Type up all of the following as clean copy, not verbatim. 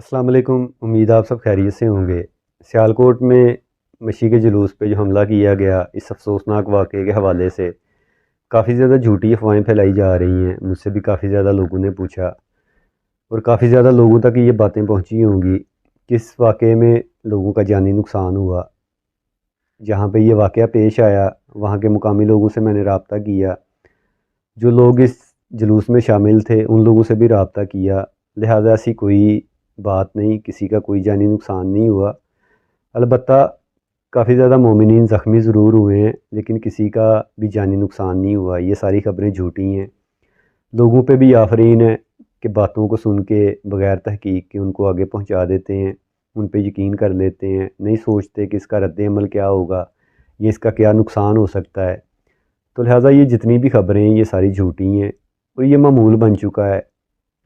السلام علیکم، امید آپ سب خیریت سے ہوں گے۔ سیالکوٹ میں مشی کے جلوس پہ جو حملہ کیا گیا، اس افسوسناک واقعے کے حوالے سے کافی زیادہ جھوٹی افواہیں پھیلائی جا رہی ہیں۔ مجھ سے بھی کافی زیادہ لوگوں نے پوچھا اور کافی زیادہ لوگوں تک یہ باتیں پہنچی ہوں گی کہ اس واقعے میں لوگوں کا جانی نقصان ہوا۔ جہاں پہ یہ واقعہ پیش آیا وہاں کے مقامی لوگوں سے میں نے رابطہ کیا، جو لوگ اس جلوس میں شامل تھے ان لوگوں سے بھی رابطہ کیا۔ لہذا ایسی کوئی بات نہیں، کسی کا کوئی جانی نقصان نہیں ہوا۔ البتہ کافی زیادہ مومنین زخمی ضرور ہوئے ہیں، لیکن کسی کا بھی جانی نقصان نہیں ہوا۔ یہ ساری خبریں جھوٹی ہیں۔ لوگوں پہ بھی آفرین ہے کہ باتوں کو سن کے بغیر تحقیق کے ان کو آگے پہنچا دیتے ہیں، ان پہ یقین کر لیتے ہیں، نہیں سوچتے کہ اس کا رد عمل کیا ہوگا، یہ اس کا کیا نقصان ہو سکتا ہے۔ تو لہٰذا یہ جتنی بھی خبریں ہیں یہ ساری جھوٹی ہیں اور یہ معمول بن چکا ہے۔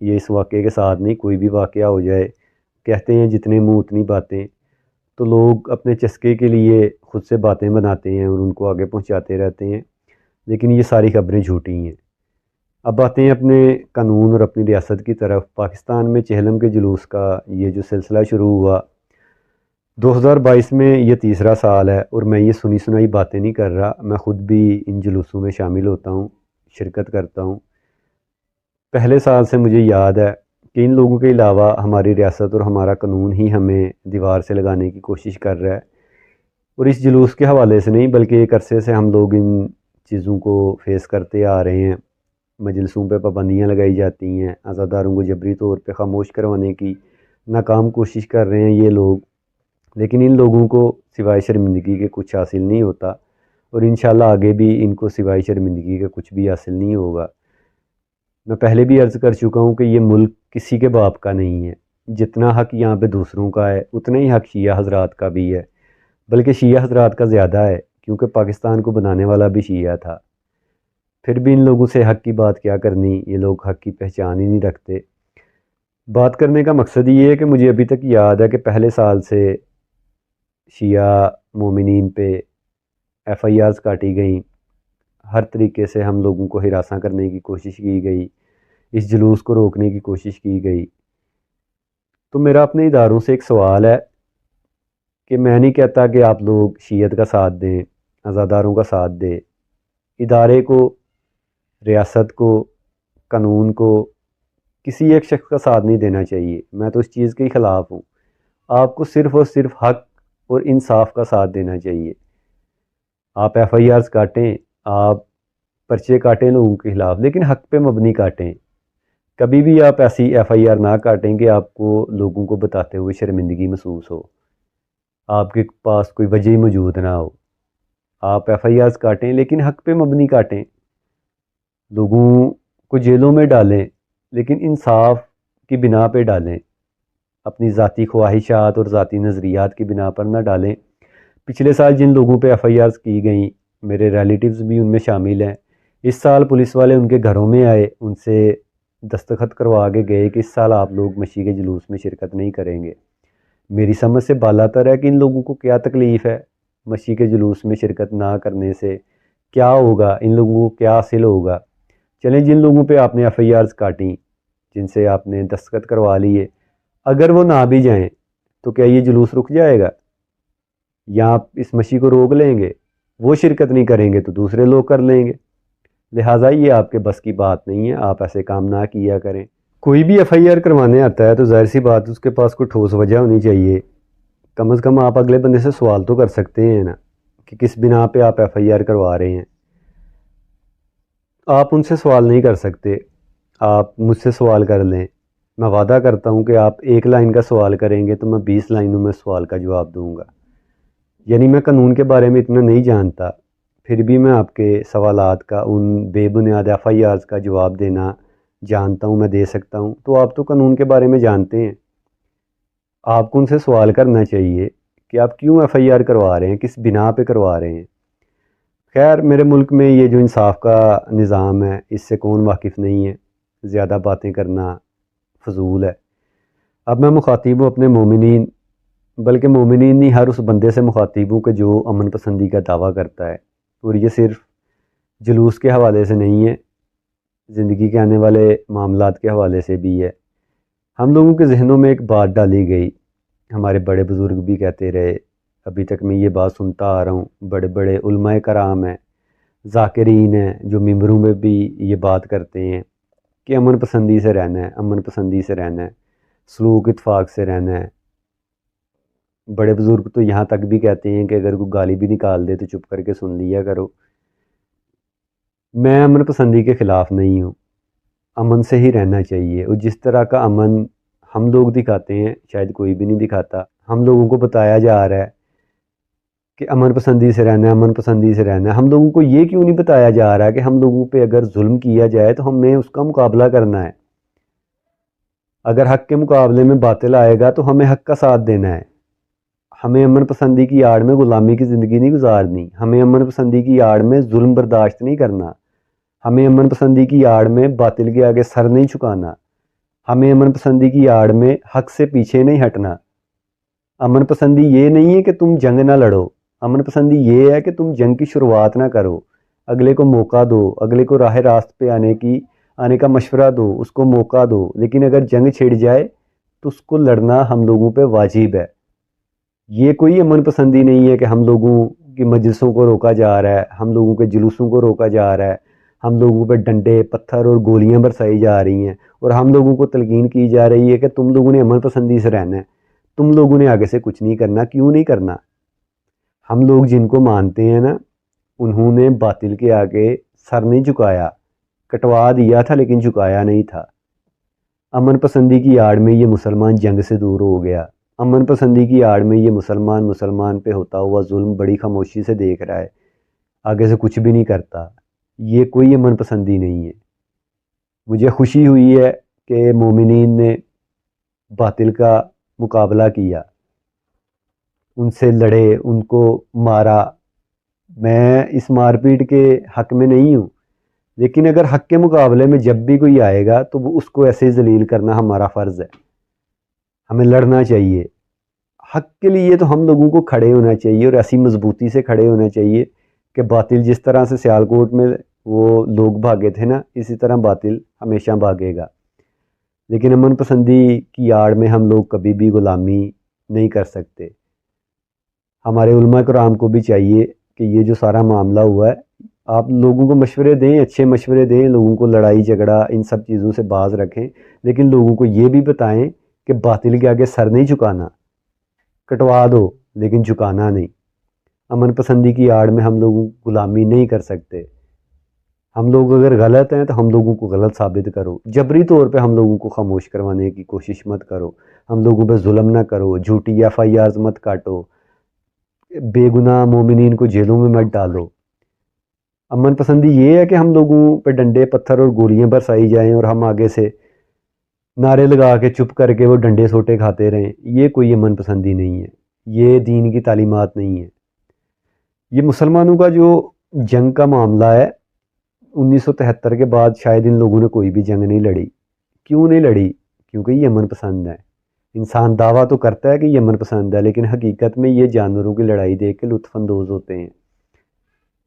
یہ اس واقعے کے ساتھ نہیں، کوئی بھی واقعہ ہو جائے کہتے ہیں جتنے منہ اتنی باتیں، تو لوگ اپنے چسکے کے لیے خود سے باتیں بناتے ہیں اور ان کو آگے پہنچاتے رہتے ہیں، لیکن یہ ساری خبریں جھوٹی ہیں۔ اب آتے ہیں اپنے قانون اور اپنی ریاست کی طرف۔ پاکستان میں چہلم کے جلوس کا یہ جو سلسلہ شروع ہوا 2022 میں، یہ تیسرا سال ہے اور میں یہ سنی سنائی باتیں نہیں کر رہا، میں خود بھی ان جلوسوں میں شامل ہوتا ہوں، شرکت کرتا ہوں۔ پہلے سال سے مجھے یاد ہے کہ ان لوگوں کے علاوہ ہماری ریاست اور ہمارا قانون ہی ہمیں دیوار سے لگانے کی کوشش کر رہا ہے، اور اس جلوس کے حوالے سے نہیں بلکہ ایک عرصے سے ہم لوگ ان چیزوں کو فیس کرتے آ رہے ہیں۔ مجلسوں پہ پابندیاں لگائی جاتی ہیں، عزاداروں کو جبری طور پہ خاموش کروانے کی ناکام کوشش کر رہے ہیں یہ لوگ، لیکن ان لوگوں کو سوائے شرمندگی کے کچھ حاصل نہیں ہوتا، اور انشاءاللہ آگے بھی ان کو سوائے شرمندگی کے کچھ بھی حاصل نہیں ہوگا۔ میں پہلے بھی عرض کر چکا ہوں کہ یہ ملک کسی کے باپ کا نہیں ہے۔ جتنا حق یہاں پہ دوسروں کا ہے اتنا ہی حق شیعہ حضرات کا بھی ہے، بلکہ شیعہ حضرات کا زیادہ ہے، کیونکہ پاکستان کو بنانے والا بھی شیعہ تھا۔ پھر بھی ان لوگوں سے حق کی بات کیا کرنی، یہ لوگ حق کی پہچان ہی نہیں رکھتے۔ بات کرنے کا مقصد یہ ہے کہ مجھے ابھی تک یاد ہے کہ پہلے سال سے شیعہ مومنین پہ ایف آئی آرز کاٹی گئیں، ہر طریقے سے ہم لوگوں کو ہراساں کرنے کی کوشش کی گئی، اس جلوس کو روکنے کی کوشش کی گئی۔ تو میرا اپنے اداروں سے ایک سوال ہے کہ میں نہیں کہتا کہ آپ لوگ شیعت کا ساتھ دیں، عزاداروں کا ساتھ دیں۔ ادارے کو، ریاست کو، قانون کو کسی ایک شخص کا ساتھ نہیں دینا چاہیے، میں تو اس چیز کے خلاف ہوں۔ آپ کو صرف اور صرف حق اور انصاف کا ساتھ دینا چاہیے۔ آپ ایف آئی آرز کاٹیں، آپ پرچے کاٹیں لوگوں کے خلاف، لیکن حق پہ مبنی کاٹیں۔ کبھی بھی آپ ایسی ایف آئی آر نہ کاٹیں کہ آپ کو لوگوں کو بتاتے ہوئے شرمندگی محسوس ہو، آپ کے پاس کوئی وجہ ہی موجود نہ ہو۔ آپ ایف آئی آرز کاٹیں لیکن حق پہ مبنی کاٹیں، لوگوں کو جیلوں میں ڈالیں لیکن انصاف کی بنا پہ ڈالیں، اپنی ذاتی خواہشات اور ذاتی نظریات کی بنا پر نہ ڈالیں۔ پچھلے سال جن لوگوں پہ ایف آئی آرز کی گئیں، میرے ریلیٹیوز بھی ان میں شامل ہیں، اس سال پولیس والے ان کے گھروں میں آئے، ان سے دستخط کروا کے گئے کہ اس سال آپ لوگ مشی کے جلوس میں شرکت نہیں کریں گے۔ میری سمجھ سے بالاتر ہے کہ ان لوگوں کو کیا تکلیف ہے مشی کے جلوس میں شرکت نہ کرنے سے، کیا ہوگا، ان لوگوں کو کیا حاصل ہوگا۔ چلیں، جن لوگوں پہ آپ نے ایف آئی آرز کاٹیں، جن سے آپ نے دستخط کروا لیے، اگر وہ نہ بھی جائیں تو کیا یہ جلوس رک جائے گا؟ یا آپ اس مشی کو روک لیں گے؟ وہ شرکت نہیں کریں گے تو دوسرے لوگ کر لیں گے۔ لہٰذا یہ آپ کے بس کی بات نہیں ہے، آپ ایسے کام نہ کیا کریں۔ کوئی بھی ایف آئی آر کروانے آتا ہے تو ظاہر سی بات اس کے پاس کوئی ٹھوس وجہ ہونی چاہیے۔ کم از کم آپ اگلے بندے سے سوال تو کر سکتے ہیں نا کہ کس بنا پہ آپ ایف آئی آر کروا رہے ہیں۔ آپ ان سے سوال نہیں کر سکتے، آپ مجھ سے سوال کر لیں۔ میں وعدہ کرتا ہوں کہ آپ ایک لائن کا سوال کریں گے تو میں 20 لائنوں میں سوال کا جواب دوں گا۔ یعنی میں قانون کے بارے میں اتنا نہیں جانتا، پھر بھی میں آپ کے سوالات کا، ان بے بنیاد ایف آئی آرز کا جواب دینا جانتا ہوں، میں دے سکتا ہوں۔ تو آپ تو قانون کے بارے میں جانتے ہیں، آپ کو ان سے سوال کرنا چاہیے کہ آپ کیوں ایف آئی آر کروا رہے ہیں، کس بنا پہ کروا رہے ہیں۔ خیر، میرے ملک میں یہ جو انصاف کا نظام ہے اس سے کون واقف نہیں ہے، زیادہ باتیں کرنا فضول ہے۔ اب میں مخاطب ہوں اپنے مومنین، بلکہ مومنین نہیں، ہر اس بندے سے مخاطب ہوں کہ جو امن پسندی کا دعویٰ کرتا ہے، اور یہ صرف جلوس کے حوالے سے نہیں ہے، زندگی کے آنے والے معاملات کے حوالے سے بھی ہے۔ ہم لوگوں کے ذہنوں میں ایک بات ڈالی گئی، ہمارے بڑے بزرگ بھی کہتے رہے، ابھی تک میں یہ بات سنتا آ رہا ہوں، بڑے بڑے علماء کرام ہیں، ذاکرین ہیں جو ممبروں میں بھی یہ بات کرتے ہیں کہ امن پسندی سے رہنا ہے، امن پسندی سے رہنا ہے، سلوک اتفاق سے رہنا ہے۔ بڑے بزرگ تو یہاں تک بھی کہتے ہیں کہ اگر کوئی گالی بھی نکال دے تو چپ کر کے سن لیا کرو۔ میں امن پسندی کے خلاف نہیں ہوں، امن سے ہی رہنا چاہیے، اور جس طرح کا امن ہم لوگ دکھاتے ہیں شاید کوئی بھی نہیں دکھاتا۔ ہم لوگوں کو بتایا جا رہا ہے کہ امن پسندی سے رہنا ہے، امن پسندی سے رہنا ہے، ہم لوگوں کو یہ کیوں نہیں بتایا جا رہا کہ ہم لوگوں پہ اگر ظلم کیا جائے تو ہمیں اس کا مقابلہ کرنا ہے، اگر حق کے مقابلے میں باطل آئے گا تو ہمیں حق کا ساتھ دینا ہے۔ ہمیں امن پسندی کی آڑ میں غلامی کی زندگی نہیں گزارنی، ہمیں امن پسندی کی آڑ میں ظلم برداشت نہیں کرنا، ہمیں امن پسندی کی آڑ میں باطل کے آگے سر نہیں جھکانا، ہمیں امن پسندی کی آڑ میں حق سے پیچھے نہیں ہٹنا۔ امن پسندی یہ نہیں ہے کہ تم جنگ نہ لڑو، امن پسندی یہ ہے کہ تم جنگ کی شروعات نہ کرو، اگلے کو موقع دو، اگلے کو راہ راست پہ آنے کا مشورہ دو، اس کو موقع دو، لیکن اگر جنگ چھڑ جائے تو اس کو لڑنا ہم لوگوں پہ واجب ہے۔ یہ کوئی امن پسندی نہیں ہے کہ ہم لوگوں کی مجلسوں کو روکا جا رہا ہے، ہم لوگوں کے جلوسوں کو روکا جا رہا ہے، ہم لوگوں پہ ڈنڈے پتھر اور گولیاں برسائی جا رہی ہیں، اور ہم لوگوں کو تلقین کی جا رہی ہے کہ تم لوگوں نے امن پسندی سے رہنا ہے، تم لوگوں نے آگے سے کچھ نہیں کرنا۔ کیوں نہیں کرنا؟ ہم لوگ جن کو مانتے ہیں نا، انہوں نے باطل کے آگے سر نہیں جھکایا، کٹوا دیا تھا لیکن جھکایا نہیں تھا۔ امن پسندی کی آڑ میں یہ مسلمان جنگ سے دور ہو گیا، امن پسندی کی آڑ میں یہ مسلمان پہ ہوتا ہوا ظلم بڑی خاموشی سے دیکھ رہا ہے، آگے سے کچھ بھی نہیں کرتا۔ یہ کوئی امن پسندی نہیں ہے۔ مجھے خوشی ہوئی ہے کہ مومنین نے باطل کا مقابلہ کیا، ان سے لڑے، ان کو مارا۔ میں اس مار پیٹ کے حق میں نہیں ہوں، لیکن اگر حق کے مقابلے میں جب بھی کوئی آئے گا تو وہ اس کو ایسے ذلیل کرنا ہمارا فرض ہے، ہمیں لڑنا چاہیے حق کے لیے۔ تو ہم لوگوں کو کھڑے ہونا چاہیے، اور ایسی مضبوطی سے کھڑے ہونا چاہیے کہ باطل جس طرح سے سیالکوٹ میں وہ لوگ بھاگے تھے نا، اسی طرح باطل ہمیشہ بھاگے گا۔ لیکن امن پسندی کی آڑ میں ہم لوگ کبھی بھی غلامی نہیں کر سکتے۔ ہمارے علماء کرام کو بھی چاہیے کہ یہ جو سارا معاملہ ہوا ہے، آپ لوگوں کو مشورے دیں، اچھے مشورے دیں، لوگوں کو لڑائی جھگڑا ان سب چیزوں سے باز رکھیں، لیکن لوگوں کو یہ بھی بتائیں کہ باطل کے آگے سر نہیں جھکانا، کٹوا دو لیکن جھکانا نہیں۔ امن پسندی کی آڑ میں ہم لوگوں غلامی نہیں کر سکتے۔ ہم لوگ اگر غلط ہیں تو ہم لوگوں کو غلط ثابت کرو، جبری طور پہ ہم لوگوں کو خاموش کروانے کی کوشش مت کرو، ہم لوگوں پہ ظلم نہ کرو، جھوٹی FIRs مت کاٹو، بے گناہ مومنین کو جیلوں میں مت ڈالو۔ امن پسندی یہ ہے کہ ہم لوگوں پہ ڈنڈے پتھر اور گولیاں برسائی جائیں اور ہم آگے سے نعرے لگا کے چپ کر کے وہ ڈنڈے سوٹے کھاتے رہیں۔ یہ کوئی امن پسندی نہیں ہے، یہ دین کی تعلیمات نہیں ہے۔ یہ مسلمانوں کا جو جنگ کا معاملہ ہے، 1973 کے بعد شاید ان لوگوں نے کوئی بھی جنگ نہیں لڑی۔ کیوں نہیں لڑی؟ کیونکہ یہ امن پسند ہے۔ انسان دعویٰ تو کرتا ہے کہ یہ امن پسند ہے، لیکن حقیقت میں یہ جانوروں کی لڑائی دیکھ کے لطف اندوز ہوتے ہیں۔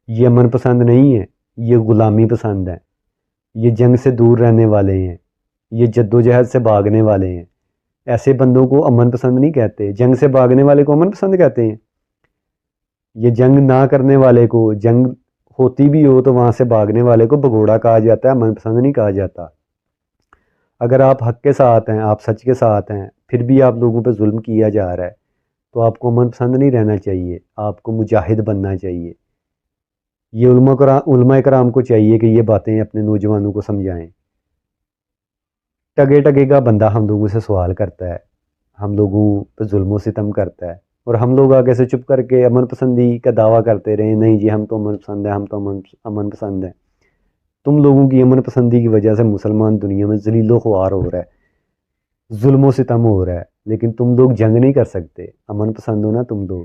یہ امن پسند نہیں ہے، یہ غلامی پسند ہے، یہ جنگ سے دور رہنے والے ہیں، یہ جد و جہد سے بھاگنے والے ہیں۔ ایسے بندوں کو امن پسند نہیں کہتے، جنگ سے بھاگنے والے کو امن پسند کہتے ہیں۔ یہ جنگ نہ کرنے والے کو، جنگ ہوتی بھی ہو تو وہاں سے بھاگنے والے کو بھگوڑا کہا جاتا ہے، امن پسند نہیں کہا جاتا۔ اگر آپ حق کے ساتھ ہیں، آپ سچ کے ساتھ ہیں، پھر بھی آپ لوگوں پہ ظلم کیا جا رہا ہے تو آپ کو امن پسند نہیں رہنا چاہیے، آپ کو مجاہد بننا چاہیے۔ یہ علماء کرام کو چاہیے کہ یہ باتیں اپنے نوجوانوں کو سمجھائیں۔ ٹگے ٹگے کا بندہ ہم لوگوں سے سوال کرتا ہے، ہم لوگوں پہ ظلم و ستم کرتا ہے، اور ہم لوگ آگے سے چپ کر کے امن پسندی کا دعویٰ کرتے رہیں، نہیں جی ہم تو امن پسند ہیں، ہم تو امن پسند ہیں۔ تم لوگوں کی امن پسندی کی وجہ سے مسلمان دنیا میں ذلیل و خوار ہو رہا ہے، ظلم و ستم ہو رہا ہے، لیکن تم لوگ جنگ نہیں کر سکتے، امن پسند ہو نا تم لوگ۔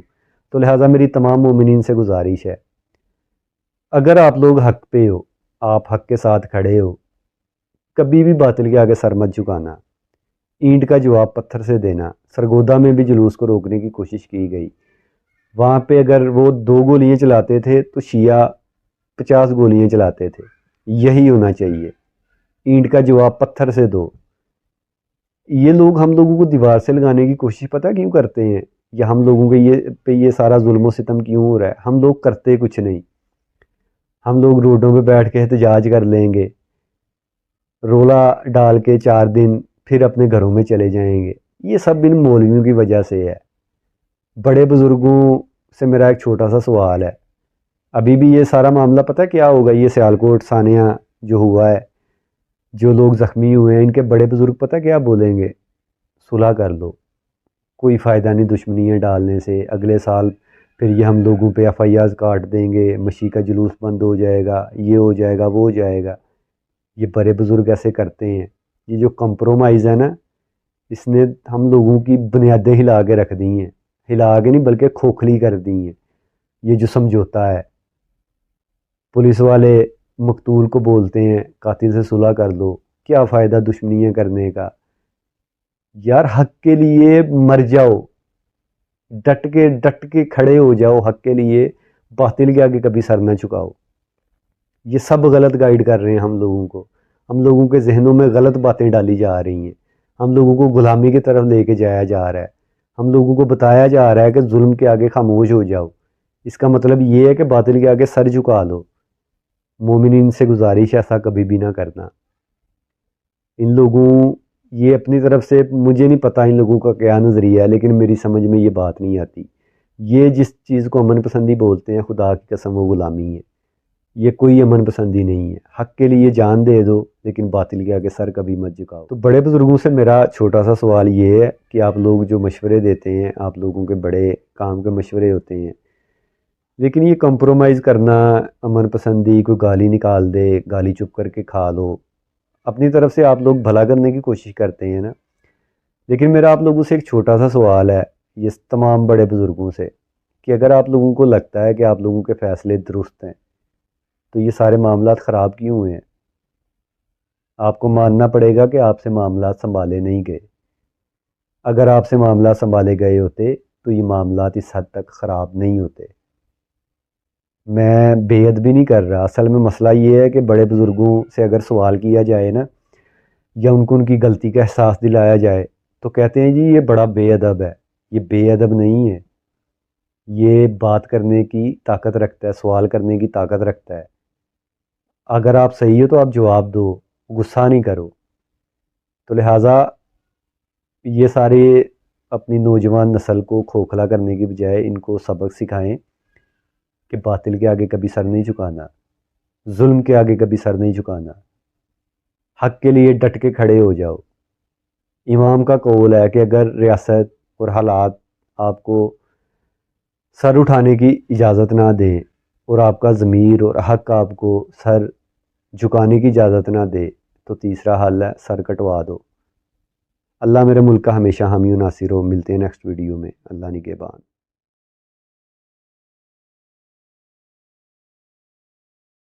تو لہٰذا میری تمام مومنین سے گزارش ہے، اگر آپ لوگ حق پہ ہو، آپ حق کے ساتھ کھڑے ہو، کبھی بھی باطل کے آگے سر مت جھکانا، اینٹ کا جواب پتھر سے دینا۔ سرگودا میں بھی جلوس کو روکنے کی کوشش کی گئی، وہاں پہ اگر وہ 2 گولیاں چلاتے تھے تو شیعہ 50 گولیاں چلاتے تھے۔ یہی ہونا چاہیے، اینٹ کا جواب پتھر سے دو۔ یہ لوگ ہم لوگوں کو دیوار سے لگانے کی کوشش پتہ کیوں کرتے ہیں، یا ہم لوگوں کے یہ سارا ظلم و ستم کیوں ہو رہا ہے؟ ہم لوگ کرتے کچھ نہیں، ہم لوگ روڈوں پہ بیٹھ کے احتجاج کر لیں گے، رولا ڈال کے 4 دن پھر اپنے گھروں میں چلے جائیں گے۔ یہ سب ان مولویوں کی وجہ سے ہے۔ بڑے بزرگوں سے میرا ایک چھوٹا سا سوال ہے، ابھی بھی یہ سارا معاملہ پتہ کیا ہوگا؟ یہ سیالکوٹ ثانیہ جو ہوا ہے، جو لوگ زخمی ہوئے ہیں، ان کے بڑے بزرگ پتہ کیا بولیں گے؟ صلح کر لو، کوئی فائدہ نہیں دشمنیاں ڈالنے سے، اگلے سال پھر یہ ہم لوگوں پہ ایف آئی آرز کاٹ دیں گے، مسیح کا جلوس بند ہو جائے گا، یہ ہو جائے گا، وہ ہو جائے گا۔ یہ بڑے بزرگ ایسے کرتے ہیں۔ یہ جو کمپرومائز ہے نا، اس نے ہم لوگوں کی بنیادیں ہلا کے رکھ دی ہیں، ہلا کے نہیں بلکہ کھوکھلی کر دی ہیں۔ یہ جو سمجھوتا ہے، پولیس والے مقتول کو بولتے ہیں قاتل سے صلح کر دو، کیا فائدہ دشمنیاں کرنے کا؟ یار حق کے لیے مر جاؤ، ڈٹ کے کھڑے ہو جاؤ حق کے لیے، باطل کے آگے کبھی سر نہ چکاؤ۔ یہ سب غلط گائیڈ کر رہے ہیں ہم لوگوں کو، ہم لوگوں کے ذہنوں میں غلط باتیں ڈالی جا رہی ہیں، ہم لوگوں کو غلامی کی طرف لے کے جایا جا رہا ہے، ہم لوگوں کو بتایا جا رہا ہے کہ ظلم کے آگے خاموش ہو جاؤ۔ اس کا مطلب یہ ہے کہ باطل کے آگے سر جھکا لو۔ مومنین سے گزارش ایسا کبھی بھی نہ کرنا۔ ان لوگوں یہ اپنی طرف سے، مجھے نہیں پتہ ان لوگوں کا کیا نظریہ ہے، لیکن میری سمجھ میں یہ بات نہیں آتی۔ یہ جس چیز کو امن پسندی بولتے ہیں، خدا کی قسم وہ غلامی ہے، یہ کوئی امن پسندی نہیں ہے۔ حق کے لیے جان دے دو، لیکن باطل کے آگے سر کبھی مت جھکاؤ۔ تو بڑے بزرگوں سے میرا چھوٹا سا سوال یہ ہے کہ آپ لوگ جو مشورے دیتے ہیں، آپ لوگوں کے بڑے کام کے مشورے ہوتے ہیں، لیکن یہ کمپرومائز کرنا، امن پسندی، کوئی گالی نکال دے، گالی چپ کر کے کھا لو، اپنی طرف سے آپ لوگ بھلا کرنے کی کوشش کرتے ہیں نا۔ لیکن میرا آپ لوگوں سے ایک چھوٹا سا سوال ہے، یہ تمام بڑے بزرگوں سے، کہ اگر آپ لوگوں کو لگتا ہے کہ آپ لوگوں کے فیصلے درست ہیں، تو یہ سارے معاملات خراب کیوں ہوئے ہیں؟ آپ کو ماننا پڑے گا کہ آپ سے معاملات سنبھالے نہیں گئے۔ اگر آپ سے معاملات سنبھالے گئے ہوتے تو یہ معاملات اس حد تک خراب نہیں ہوتے۔ میں بے ادبی نہیں کر رہا، اصل میں مسئلہ یہ ہے کہ بڑے بزرگوں سے اگر سوال کیا جائے نا، یا ان کو ان کی غلطی کا احساس دلایا جائے، تو کہتے ہیں جی یہ بڑا بے ادب ہے۔ یہ بے ادب نہیں ہے، یہ بات کرنے کی طاقت رکھتا ہے، سوال کرنے کی طاقت رکھتا ہے۔ اگر آپ صحیح ہو تو آپ جواب دو، غصہ نہیں کرو۔ تو لہٰذا یہ سارے اپنی نوجوان نسل کو کھوکھلا کرنے کی بجائے ان کو سبق سکھائیں کہ باطل کے آگے کبھی سر نہیں جھکانا، ظلم کے آگے کبھی سر نہیں جھکانا، حق کے لیے ڈٹ کے کھڑے ہو جاؤ۔ امام کا قول ہے کہ اگر ریاست اور حالات آپ کو سر اٹھانے کی اجازت نہ دیں، اور آپ کا ضمیر اور حق آپ کو سر جھکانے کی اجازت نہ دے، تو تیسرا حل ہے سر کٹوا دو۔ اللہ میرے ملک کا ہمیشہ حامی و ناصر ہو۔ ملتے ہیں نیکسٹ ویڈیو میں۔ اللہ نگہبان۔